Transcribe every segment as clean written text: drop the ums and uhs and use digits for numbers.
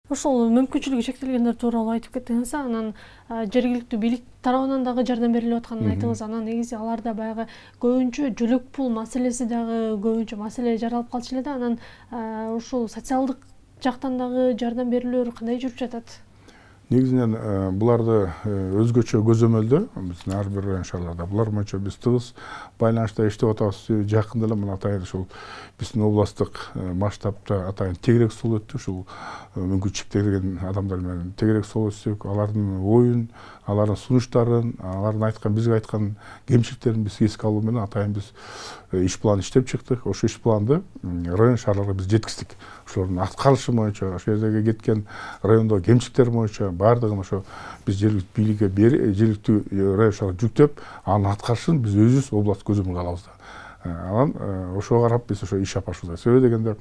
Ошол мүмкүнчүлүгү чектелгендер тууралуу айтып кеттиңиз, анан жергиликтүү бийлик тарабынан дагы жардам берилип атканын айтыңыз. Анан негизи аларда баягы көбүнчө жөлөк пул маселеси дагы көбүнчө маселе жаралып калчу эле да. Анан ушул социалдык жактан дагы жардам берүүлөр кандай жүрүп жатат? Негизинен буларды өзгөчө көзөмөлдө биздин ар бир шаарларда булар боюнча биз тыгыз байланышта иштеп атабыз. Жакында эле мына атайын ушул биздин областтык масштабта атайын тегерек стол өттү. Ушул мүмкүнчүлүгү чектелген адамдар менен тегерек стол өтсөк, алардын оюн, алардын сунуштарын, алардын айткан бизге айткан кемчиликтерин биз эске алуу менен атайын биз иш план иштеп чыктык. Ошол иш планды район шаарларга биз жеткиздик. Ошолордун аткарышы боюнча, ошол жердеги кеткен райондогу кемчиликтер боюнча баардыгын ошо биз жергиликтүү бийликке жергиликтүү район шаарга жүктөп, анын аткарышын биз өзүбүз област көзөмөлгө алабыз да. Анан ошого карап биз ошо иш алып барышыбыз. Себеби дегенде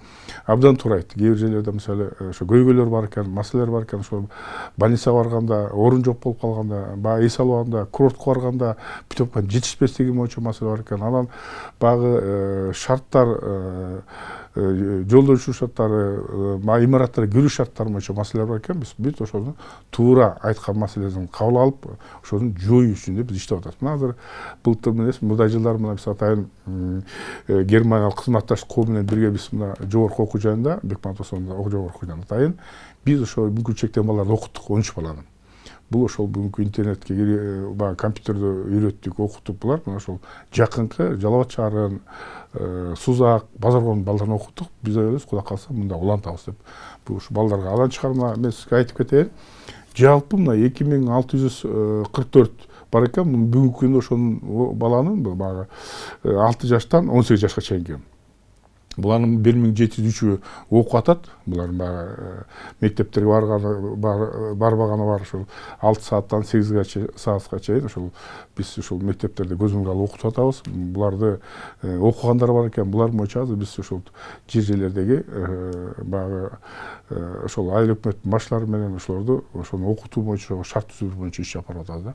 абдан туура айтты. Кээ бир жерлерде мисалы ошо көйгөйлөр бар экен, маселелер бар экен, ошо больницага барганда, орун жок болуп калганда, баягы эс алып алганда, курортко барганда бүтөп жетишпестиги боюнча маселе бар экен. Анан багы шарттар жолдо жүрүү шарттары, имараттарга кирүү шарттары боюнча маселелер бар экен. Биз ошону туура айткан маселесин кабыл алып, ошону жоюу үчүн биз иштеп атабыз. Мына азыр былтыр эмес, мындай жылдар мына биз атайын Германиялык кызматташ кол менен бирге биз мына жогорку окуу жайында, Бекман Атасоновдо жогорку окуу жайында атайын биз ошо мүмкүнчүлүгү чектелген баларды окуттук, 13 баланы. Бул ошол бүгүнкү интернетке баягы компьютерди үйрөттүк, окуттук. Булар мына ошол жакынкы Жалал Абад шаарын, Сузак, Базаркон балдарын окуттук. Биз ойлойбуз, Кудай кааласа мында улантабыз деп. Бул ушу балдарга анан чыгарма мен сизге айтып кетейин. Жалпы мына 2644 бар экен. Бүгүнкү күндө ошонун баланын баягы 6 жаштан 18 жашка чейинки. Булардын 1703-ü окуп атат. Булардын баягы мектептерге барбаганы бар, ошол 6 сааттан 8 саатка чейин ошол биз ушул мектептерде көзөмөлгө алып окутуп атабыз. Буларды окугандар бар экен. Булар боюнча азыр биз ошол жерлердеги баягы ошол айыл өкмөттүн башлары менен ошолорду ошону окутуу боюнча, шарт түзүү боюнча иш алып барып атабыз да.